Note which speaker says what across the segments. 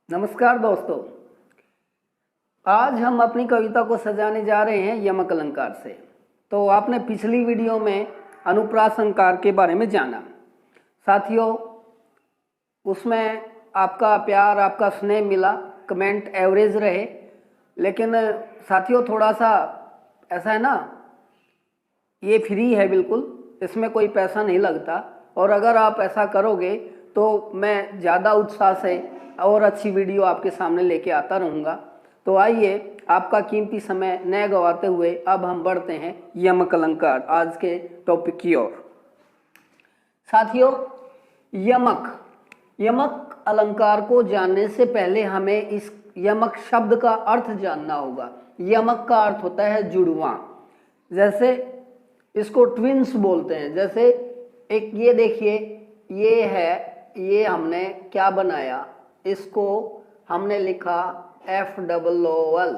Speaker 1: नमस्कार दोस्तों, आज हम अपनी कविता को सजाने जा रहे हैं यमक अलंकार से। तो आपने पिछली वीडियो में अनुप्रास अलंकार के बारे में जाना। साथियों, उसमें आपका प्यार, आपका स्नेह मिला, कमेंट एवरेज रहे। लेकिन साथियों, थोड़ा सा ऐसा है ना, ये फ्री है बिल्कुल, इसमें कोई पैसा नहीं लगता। और अगर आप ऐसा करोगे तो मैं ज़्यादा उत्साह से और अच्छी वीडियो आपके सामने लेके आता रहूँगा। तो आइए, आपका कीमती समय न गवाते हुए अब हम बढ़ते हैं यमक अलंकार आज के टॉपिक की ओर। साथियों, यमक अलंकार को जानने से पहले हमें इस यमक शब्द का अर्थ जानना होगा। यमक का अर्थ होता है जुड़वां। जैसे इसको ट्विंस बोलते हैं। जैसे एक ये देखिए, ये है, ये हमने क्या बनाया, इसको हमने लिखा FOOL।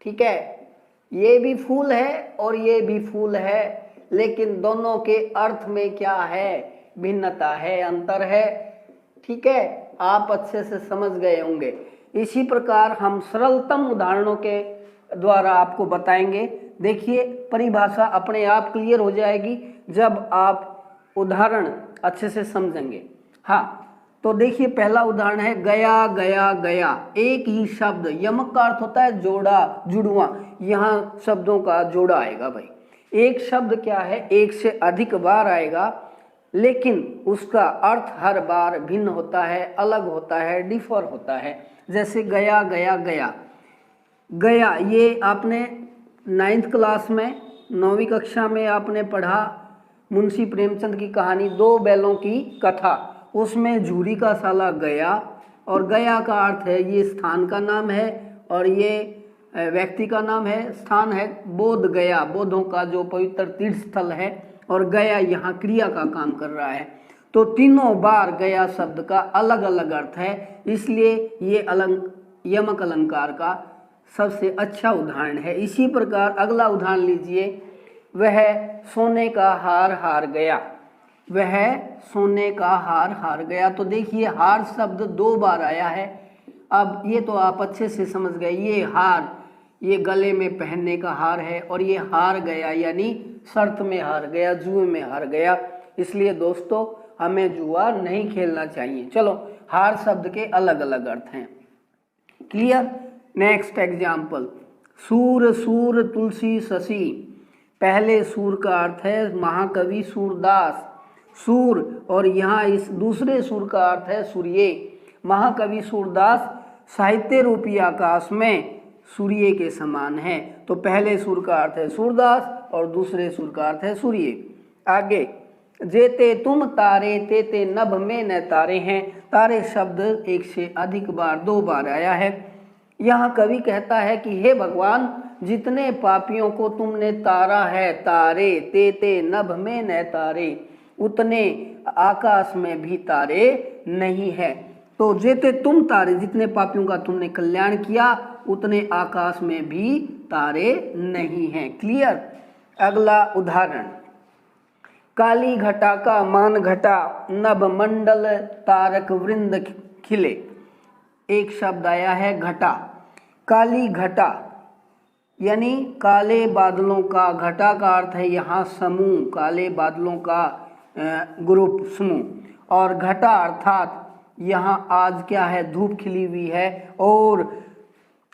Speaker 1: ठीक है, ये भी फूल है और ये भी फूल है, लेकिन दोनों के अर्थ में क्या है, भिन्नता है, अंतर है। ठीक है, आप अच्छे से समझ गए होंगे। इसी प्रकार हम सरलतम उदाहरणों के द्वारा आपको बताएंगे। देखिए, परिभाषा अपने आप क्लियर हो जाएगी जब आप उदाहरण अच्छे से समझेंगे। हाँ, तो देखिए, पहला उदाहरण है गया गया गया। एक ही शब्द, यमक का अर्थ होता है जोड़ा, जुड़वां। यहाँ शब्दों का जोड़ा आएगा भाई। एक शब्द क्या है, एक से अधिक बार आएगा, लेकिन उसका अर्थ हर बार भिन्न होता है, अलग होता है, डिफर होता है। जैसे गया गया गया गया, ये आपने 9th क्लास में, 9वीं कक्षा में आपने पढ़ा मुंशी प्रेमचंद की कहानी दो बैलों की कथा। उसमें झूरी का साला गया, और गया का अर्थ है ये स्थान का नाम है और ये व्यक्ति का नाम है। स्थान है बोध गया, बोधों का जो पवित्र तीर्थ स्थल है, और गया यहाँ क्रिया का काम कर रहा है। तो तीनों बार गया शब्द का अलग अलग अर्थ है, इसलिए ये यमक अलंकार का सबसे अच्छा उदाहरण है। इसी प्रकार अगला उदाहरण लीजिए, वह सोने का हार हार गया। वह सोने का हार हार गया। तो देखिए, हार शब्द दो बार आया है। अब ये तो आप अच्छे से समझ गए, ये हार, ये गले में पहनने का हार है, और ये हार गया यानी शर्त में हार गया, जुए में हार गया। इसलिए दोस्तों, हमें जुआ नहीं खेलना चाहिए। चलो, हार शब्द के अलग अलग अर्थ हैं। क्लियर? नेक्स्ट एग्जाम्पल, सूर सूर तुलसी शशि। पहले सूर का अर्थ है महाकवि सूरदास, सूर, और यहाँ इस दूसरे सूर का अर्थ है सूर्य। महाकवि सूरदास साहित्य रूपी आकाश में सूर्य के समान है। तो पहले सूर का अर्थ है सूरदास और दूसरे सूर का अर्थ है सूर्य। आगे, जेते तुम तारे तेते नभ में न तारे हैं। तारे शब्द एक से अधिक बार, दो बार आया है। यहाँ कवि कहता है कि हे भगवान, जितने पापियों को तुमने तारा है, तारे तेते नभ में न तारे, उतने आकाश में भी तारे नहीं है। तो जेते तुम तारे, जितने पापियों का तुमने कल्याण किया, उतने आकाश में भी तारे नहीं हैं। क्लियर? अगला उदाहरण, काली घटा का मान घटा, नभ मंडल तारक वृंद खिले। एक शब्द आया है घटा। काली घटा यानी काले बादलों का, घटा का अर्थ है यहाँ समूह, काले बादलों का ग्रुप, समूह। और घटा अर्थात यहाँ आज क्या है, धूप खिली हुई है, और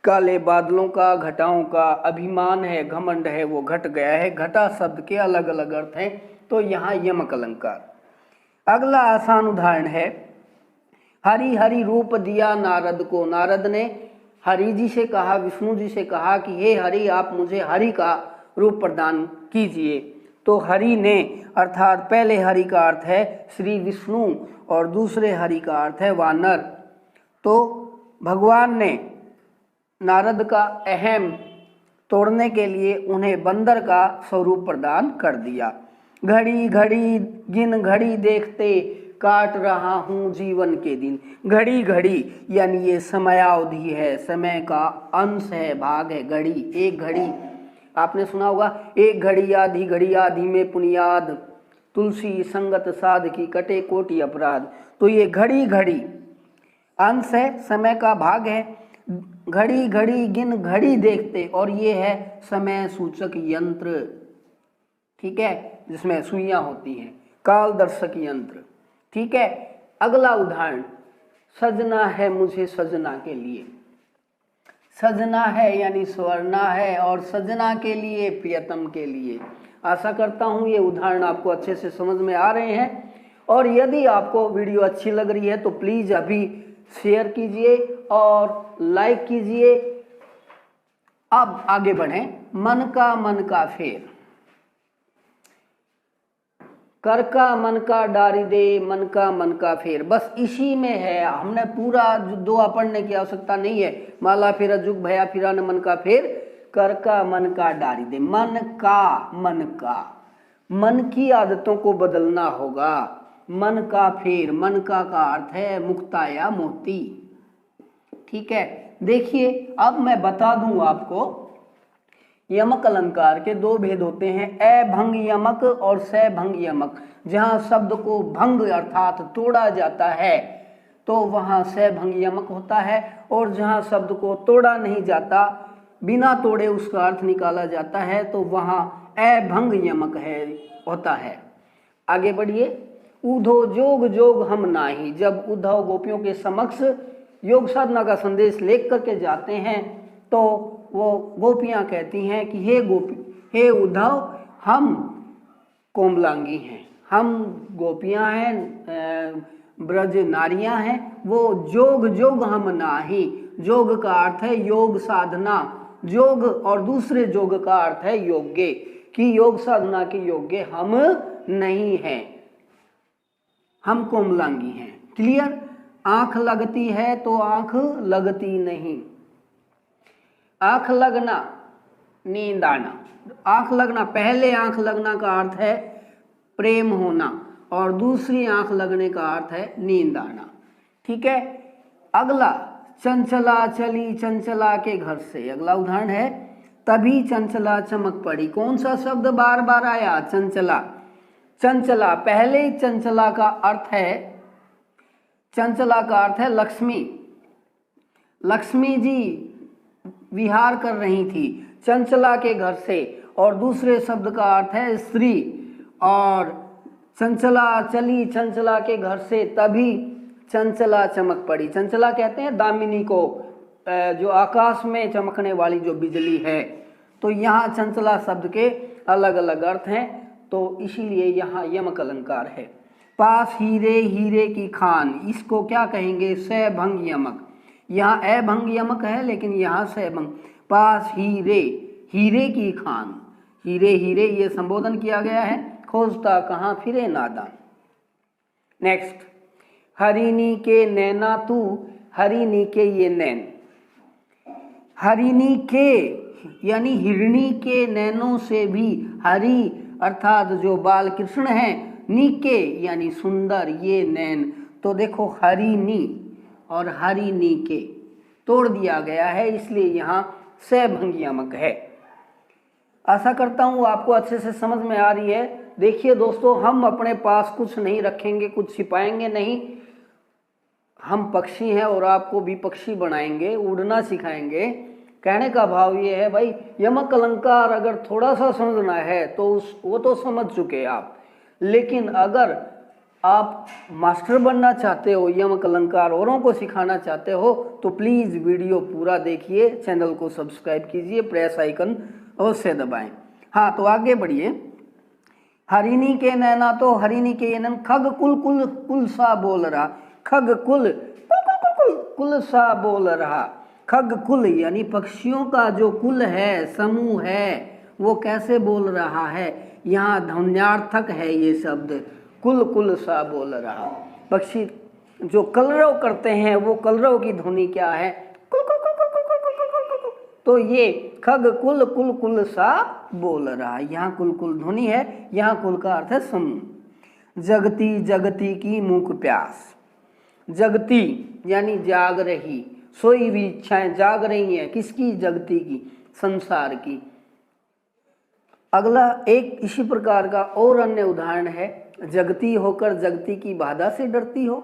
Speaker 1: काले बादलों का, घटाओं का अभिमान है, घमंड है, वो घट गया है। घटा शब्द के अलग अलग अर्थ हैं। तो यहाँ यमक अलंकार। अगला आसान उदाहरण है, हरि हरि रूप दिया नारद को। नारद ने हरि जी से कहा, विष्णु जी से कहा कि हे हरि, आप मुझे हरि का रूप प्रदान कीजिए। तो हरि ने, अर्थात पहले हरि का अर्थ है श्री विष्णु और दूसरे हरि का अर्थ है वानर। तो भगवान ने नारद का अहम तोड़ने के लिए उन्हें बंदर का स्वरूप प्रदान कर दिया। घड़ी घड़ी गिन घड़ी देखते, काट रहा हूँ जीवन के दिन। घड़ी घड़ी यानी ये समयावधि है, समय का अंश है, भाग है। घड़ी, एक घड़ी, आपने सुना होगा, एक घड़ी आधी घड़ी आधी में पुनियाद, तुलसी संगत साध की कटे कोटि अपराध। तो ये घड़ी घड़ी अंश है, समय का भाग है, घड़ी घड़ी गिन घड़ी देखते, और ये है समय सूचक यंत्र, ठीक है, जिसमें सुइयां होती हैं, काल दर्शक यंत्र, ठीक है। अगला उदाहरण, सजना है मुझे सजना के लिए। सजना है यानी स्वर्णा है, और सजना के लिए प्रियतम के लिए। आशा करता हूँ ये उदाहरण आपको अच्छे से समझ में आ रहे हैं, और यदि आपको वीडियो अच्छी लग रही है तो प्लीज़ अभी शेयर कीजिए और लाइक कीजिए। अब आगे बढ़ें। मन का फेर, कर का मन का डारी दे, मन का फेर, बस इसी में है। हमने पूरा दोहा पढ़ने की आवश्यकता नहीं है। माला फेरा जुग भया फिरा न मन का फेर, कर का मन का डारी दे। मन की आदतों को बदलना होगा। मन का फेर, मन का अर्थ है मुक्ता या मोती, ठीक है। देखिए अब मैं बता दूं आपको, यमक अलंकार के दो भेद होते हैं, अभंग यमक और सभंग यमक। जहां शब्द को भंग अर्थात तोड़ा जाता है तो वहां सभंग यमक होता है, और जहां शब्द को तोड़ा नहीं जाता, बिना तोड़े उसका अर्थ निकाला जाता है, तो वहां अभंग यमक होता है। आगे बढ़िए। उधो जोग जोग हम नाही, जब उद्धव गोपियों के समक्ष योग साधना का संदेश लेख करके जाते हैं तो वो गोपियां कहती हैं कि हे उद्धव, हम कोमलांगी हैं, हम गोपियां हैं, ब्रज नारियां हैं, वो जोग जोग हम नाही। जोग का अर्थ है योग साधना, जोग, और दूसरे जोग का अर्थ है योग्य, कि योग साधना के योग्य हम नहीं हैं, हम कोमलांगी हैं। क्लियर। आंख लगती है तो आंख लगती नहीं। आंख लगना, नींद आना। आंख लगना, पहले आंख लगना का अर्थ है प्रेम होना, और दूसरी आंख लगने का अर्थ है नींद आना, ठीक है। अगला, चंचला चली चंचला के घर से। अगला उदाहरण है, तभी चंचला चमक पड़ी। कौन सा शब्द बार बार आया? चंचला। चंचला, पहले ही चंचला का अर्थ है, चंचला का अर्थ है लक्ष्मी। लक्ष्मी जी विहार कर रही थी चंचला के घर से, और दूसरे शब्द का अर्थ है स्त्री। और चंचला चली चंचला के घर से, तभी चंचला चमक पड़ी। चंचला कहते हैं दामिनी को, जो आकाश में चमकने वाली जो बिजली है। तो यहाँ चंचला शब्द के अलग अलग अर्थ हैं, तो इसीलिए यहाँ यमक अलंकार है। पास हीरे हीरे की खान, इसको क्या कहेंगे? सभंग यमक। यहाँ अभंग यमक है लेकिन यहाँ सभंग। पास हीरे, हीरे की खान, हीरे हीरे ये संबोधन किया गया है। खोजता कहाँ फिरे नादान। नेक्स्ट, हरिणी के नैना तू, हरिणी के ये नैन। हरिणी के यानी हिरणी के नैनों से भी, हरि अर्थात जो बाल कृष्ण हैं, नीके यानी सुंदर, ये नैन। तो देखो हरिणी और हरिणी के तोड़ दिया गया है, इसलिए यहाँ सभंग यमक है। आशा करता हूँ आपको अच्छे से समझ में आ रही है। देखिए दोस्तों, हम अपने पास कुछ नहीं रखेंगे, कुछ छिपाएंगे नहीं। हम पक्षी हैं और आपको भी पक्षी बनाएंगे, उड़ना सिखाएंगे। कहने का भाव ये है भाई, यमक अलंकार अगर थोड़ा सा समझना है तो वो तो समझ चुके आप, लेकिन अगर आप मास्टर बनना चाहते हो, यमक अलंकार औरों को सिखाना चाहते हो, तो प्लीज़ वीडियो पूरा देखिए, चैनल को सब्सक्राइब कीजिए, प्रेस आइकन अवश्य दबाएं। हाँ, तो आगे बढ़िए। हरिणी के नैना तो हरिणी के नैन, खग कुल कुल कुल सा बोल रहा। खग कुल कुल कुल कुल कुल सा बोल रहा। खग कुल यानी पक्षियों का जो कुल है, समूह है, वो कैसे बोल रहा है? यहाँ ध्वन्यार्थक है ये शब्द, कुल कुल सा बोल रहा। पक्षी जो कलरव करते हैं, वो कलरव की ध्वनि क्या है? कुल कुल कुल कुल कुल कुल कुल कुल कुल कुल। तो ये खग कुल कुल कुल सा बोल रहा, यहाँ कुल कुल ध्वनि है, यहाँ कुल का अर्थ है समूह। जगती जगती की मूक प्यास। जगती यानी जाग रही, सोई हुई इच्छाएं जाग रही हैं। किसकी? जगती की, संसार की। अगला एक इसी प्रकार का और अन्य उदाहरण है, जगती होकर जगती की बाधा से डरती हो।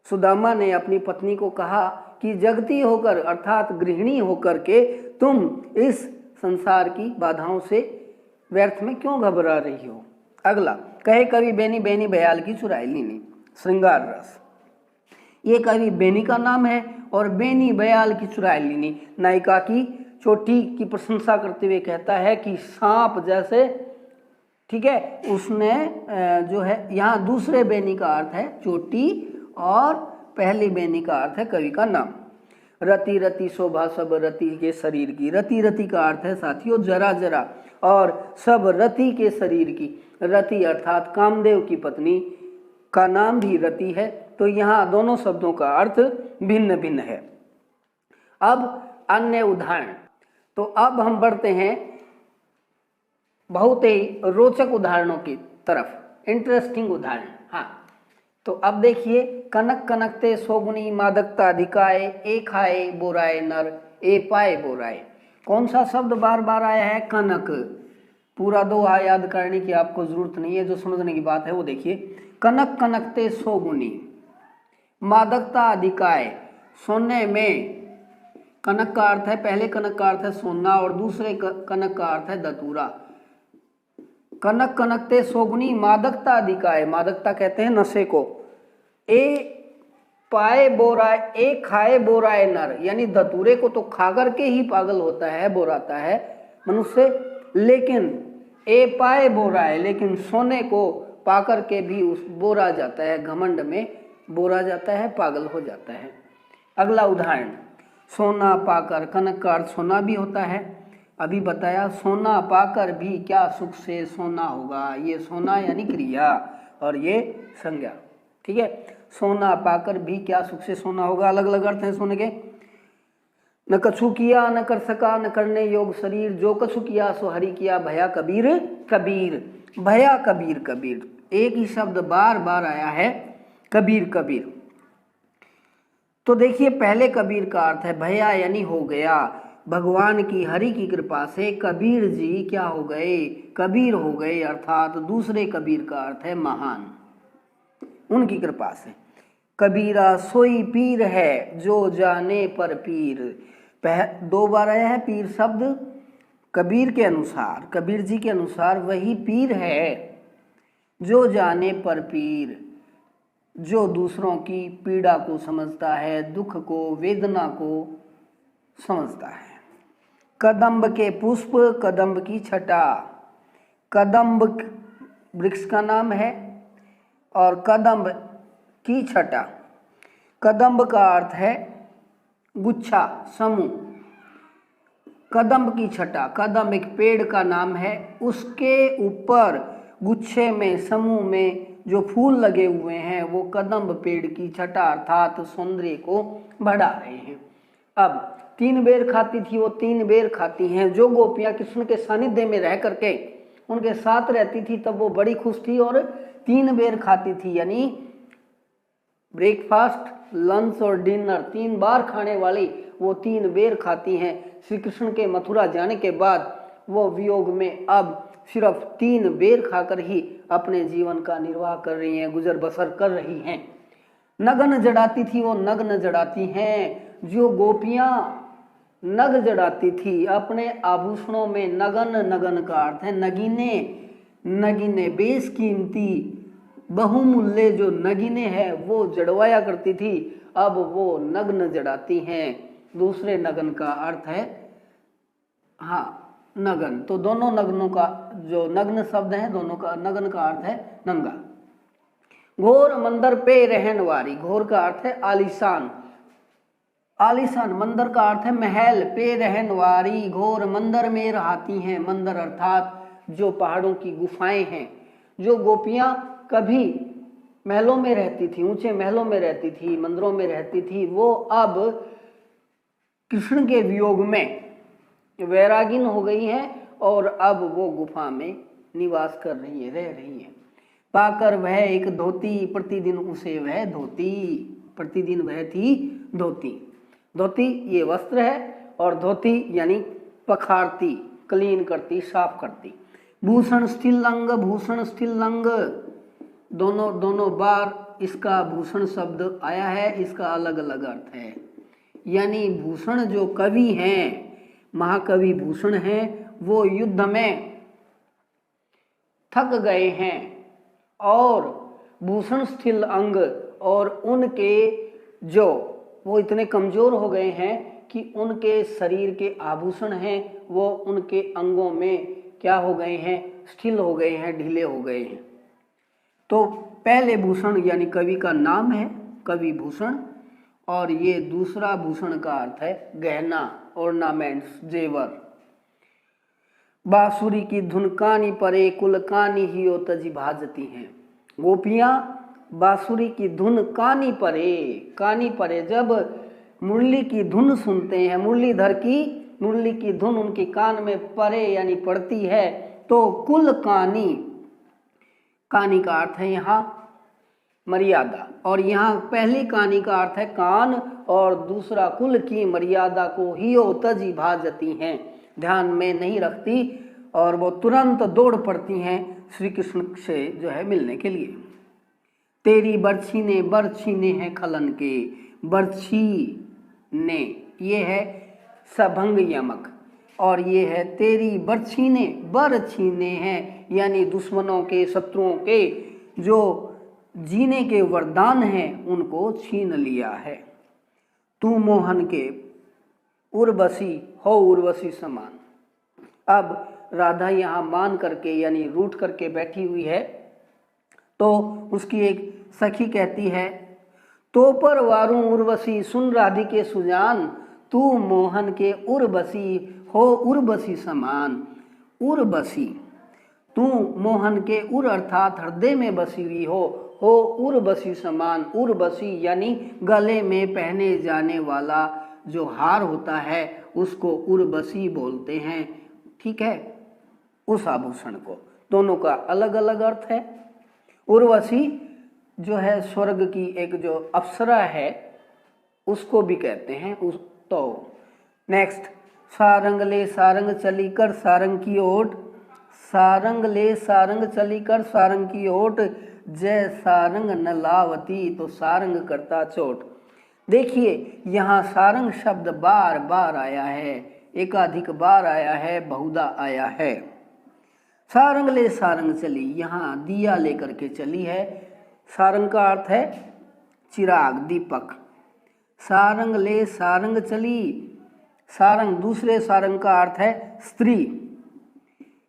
Speaker 1: सुदामा ने अपनी पत्नी को कहा कि जगती होकर अर्थात गृहिणी होकर के तुम इस संसार की बाधाओं से व्यर्थ में क्यों घबरा रही हो। अगला, कहे कवि बेनी बेनी बयाल की चुराई लीनी, श्रृंगार रस। ये कवि बेनी का नाम है और बेनी बयाल की चुराई लीनी नायिका की चोटी की प्रशंसा करते हुए कहता है कि सांप जैसे, ठीक है। उसने जो है यहाँ दूसरे बेनी का अर्थ है चोटी और पहली बेनी का अर्थ है कवि का नाम। रति रति शोभा सब रति के शरीर की, रति रति का अर्थ है साथियों जरा जरा, और सब रति के शरीर की। रति अर्थात कामदेव की पत्नी का नाम भी रति है, तो यहाँ दोनों शब्दों का अर्थ भिन्न भिन्न है। अब अन्य उदाहरण, तो अब हम बढ़ते हैं बहुत ही रोचक उदाहरणों की तरफ, इंटरेस्टिंग उदाहरण। हाँ, तो अब देखिए, कनक कनकते सोगुनी मादकता अधिकाए, ए खाए बोराए नर, ए पाए बोराए। कौन सा शब्द बार बार आया है? कनक। पूरा दोहा याद करने की आपको जरूरत नहीं है, जो समझने की बात है वो देखिए। कनक कनकते सोगुनी, मादकता अधिकाए, सोने में। कनक का अर्थ है, पहले कनक का अर्थ है सोना और दूसरे कनक का अर्थ है दतूरा। कनक कनकते सोगुनी मादकता अधिकाए, मादकता कहते हैं नशे को। ए पाए बोराए, ए खाए बोराए नर, यानी धतूरे को तो खा करके ही पागल होता है, बोराता है मनुष्य, लेकिन ए पाए बोराए, लेकिन सोने को पाकर के भी उस बोरा जाता है, घमंड में बोरा जाता है, पागल हो जाता है। अगला उदाहरण, सोना पाकर, कनक का अर्थ सोना भी होता है, अभी बताया। सोना पाकर भी क्या सुख से सोना होगा, ये सोना यानी क्रिया और ये संज्ञा, ठीक है। सोना पाकर भी क्या सुख से सोना होगा, अलग अलग अर्थ हैं सोने के। न कछु किया न कर सका न करने योग शरीर, जो कछु किया सो हरि किया, भया कबीर कबीर। भया कबीर कबीर, एक ही शब्द बार बार आया है, कबीर कबीर। तो देखिए, पहले कबीर का अर्थ है भया यानी हो गया। भगवान की हरि की कृपा से कबीर जी क्या हो गए, कबीर हो गए, अर्थात दूसरे कबीर का अर्थ है महान, उनकी कृपा से। कबीरा सोई पीर है जो जाने पर पीर, दो बार आया है पीर शब्द। कबीर के अनुसार, कबीर जी के अनुसार वही पीर है जो जाने पर पीर, जो दूसरों की पीड़ा को समझता है, दुख को, वेदना को समझता है। कदम्ब के पुष्प, कदम्ब की छटा। कदम्ब वृक्ष का नाम है और कदम्ब की छटा। कदम्ब का अर्थ है गुच्छा, समूह। कदम्ब की छटा, कदम्ब एक पेड़ का नाम है, उसके ऊपर गुच्छे में, समूह में जो फूल लगे हुए हैं वो कदम्ब पेड़ की छटा अर्थात सौंदर्य को बढ़ा रहे हैं। अब 3 बेर खाती थी वो 3 बेर खाती हैं। जो गोपियां कृष्ण के सानिध्य में रह करके उनके साथ रहती थी तब वो बड़ी खुश थी और 3 बेर खाती थी, यानी ब्रेकफास्ट, लंच और डिनर 3 बार खाने वाली वो 3 बेर खाती हैं। श्री कृष्ण के मथुरा जाने के बाद वो वियोग में अब सिर्फ 3 बेर खाकर ही अपने जीवन का निर्वाह कर रही हैं, गुजर बसर कर रही हैं। नगन जड़ाती थी वो नग्न जड़ाती हैं। जो गोपियां नग जड़ाती थी अपने आभूषणों में, नगन, नगन का अर्थ है नगीने, नगीने बेशकीमती बहुमूल्य जो नगीने हैं वो जड़वाया करती थी, अब वो नग्न जड़ाती हैं। दूसरे नगन का अर्थ है हाँ नगन, तो दोनों नग्नों का जो नग्न शब्द है दोनों का नगन का अर्थ है नंगा। घोर मंदिर पे रहन वारी, घोर का अर्थ है आलीशान, आलीशान, मंदिर का अर्थ है महल, पे रहन वारी, घोर मंदिर में रहती हैं। मंदिर अर्थात जो पहाड़ों की गुफाएं हैं। जो गोपियां कभी महलों में रहती थी, ऊंचे महलों में रहती थी, मंदिरों में रहती थी, वो अब कृष्ण के वियोग में वैरागिन हो गई हैं और अब वो गुफा में निवास कर रही है, रह रही है। पाकर वह एक धोती, प्रतिदिन उसे वह धोती, प्रतिदिन वह थी धोती। धोती ये वस्त्र है और धोती यानी पखारती, क्लीन करती, साफ करती। भूषण स्थिल अंग, भूषण स्थिल अंग, दोनों बार इसका भूषण शब्द आया है, इसका अलग अलग अर्थ है। यानी भूषण जो कवि हैं, महाकवि भूषण हैं, वो युद्ध में थक गए हैं और भूषण स्थिल अंग और उनके जो वो इतने कमजोर हो गए हैं कि उनके शरीर के आभूषण हैं वो उनके अंगों में क्या हो गए हैं, स्थिल हो गए हैं, ढीले हो गए हैं। तो पहले भूषण यानी कवि का नाम है कवि भूषण, और ये दूसरा भूषण का अर्थ है गहना, ऑर्नामेंट्स, जेवर। बांसुरी की धुन कानी परे कुल कानी ही ओ तजी भाजती हैं। गोपियां बांसुरी की धुन कानी परे जब मुरली की धुन सुनते हैं, मुरली की धुन उनके कान में परे यानी पड़ती है, तो कुल कानी का अर्थ है यहाँ मर्यादा, और यहाँ पहली कानी का अर्थ है कान और दूसरा कुल की मर्यादा को ही ओ तजी भाजती हैं, ध्यान में नहीं रखती और वो तुरंत दौड़ पड़ती हैं श्री कृष्ण से जो है मिलने के लिए। तेरी बरछी ने है खलन के, बरछी ने ये है सभंग यमक, और ये है तेरी बरछी ने है यानी दुश्मनों के, शत्रुओं के जो जीने के वरदान हैं उनको छीन लिया है। तू मोहन के उर्वशी हो उर्वशी समान। अब राधा यहाँ मान करके यानी रूठ करके बैठी हुई है, तो उसकी एक सखी कहती है, तो पर वारू उर्वशी सुन राधिके सुजान, तू मोहन के उर्वशी हो उर्वशी समान। उर्वशी, तू मोहन के उर अर्थात हृदय में बसी हुई हो उर्वशी समान। उर्वशी यानी गले में पहने जाने वाला जो हार होता है उसको उर्वशी बोलते हैं, ठीक है, उस आभूषण को। दोनों का अलग अलग अर्थ है। उर्वशी जो है स्वर्ग की एक जो अप्सरा है उसको भी कहते हैं तो नेक्स्ट, सारंग ले सारंग चली कर सारंग की ओट, सारंग ले सारंग चली कर सारंग की ओट, जय सारंग न लावती तो सारंग करता चोट। देखिए यहाँ सारंग शब्द बार बार आया है, एकाधिक बार आया है, बहुधा आया है। सारंग ले सारंग चली, यहाँ दिया लेकर के चली है। सारंग का अर्थ है चिराग, दीपक। सारंग ले सारंग चली, सारंग दूसरे सारंग का अर्थ है स्त्री।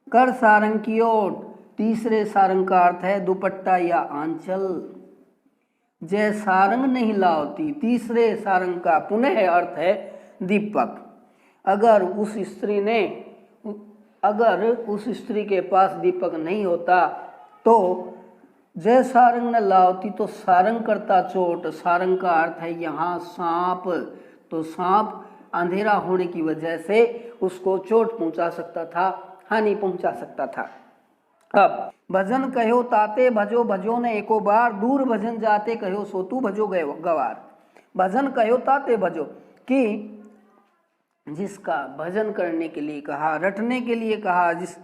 Speaker 1: कर सारंग की ओट, तीसरे सारंग का अर्थ है दुपट्टा या आंचल। जय सारंग नहीं लावती, तीसरे सारंग का पुनः अर्थ है दीपक। अगर उस स्त्री के पास दीपक नहीं होता तो जय सारंग न लावती तो सारंग करता चोट। सारंग का अर्थ है यहाँ सांप, तो सांप अंधेरा होने की वजह से उसको चोट पहुंचा सकता था, हानि पहुंचा सकता था। अब भजन कहो ताते भजो भजो न एको बार, दूर भजन जाते कहो सोतू भजो गवार। भजन कहो ताते भजो, कि जिसका भजन करने के लिए कहा, रटने के लिए कहा, जिस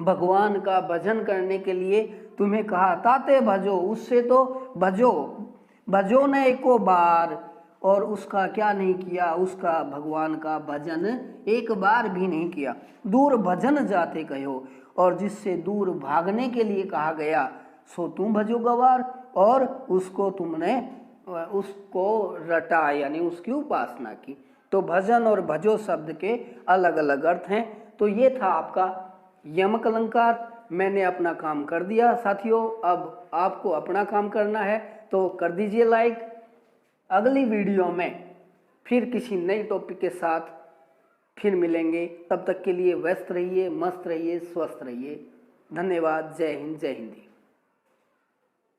Speaker 1: भगवान का भजन करने के लिए तुम्हें कहा, ताते भजो, उससे तो भजो न एको बार, और उसका क्या नहीं किया, उसका भगवान का भजन एक बार भी नहीं किया। दूर भजन जाते कहो, और जिससे दूर भागने के लिए कहा गया, सो तुम भजो गवार, और उसको तुमने उसको रटा यानी उसकी उपासना की। तो भजन और भजो शब्द के अलग अलग अर्थ हैं। तो ये था आपका यमक अलंकार। मैंने अपना काम कर दिया साथियों, अब आपको अपना काम करना है, तो कर दीजिए लाइक। अगली वीडियो में फिर किसी नई टॉपिक के साथ फिर मिलेंगे। तब तक के लिए व्यस्त रहिए, मस्त रहिए, स्वस्थ रहिए। धन्यवाद। जय हिंद, जय हिंदी।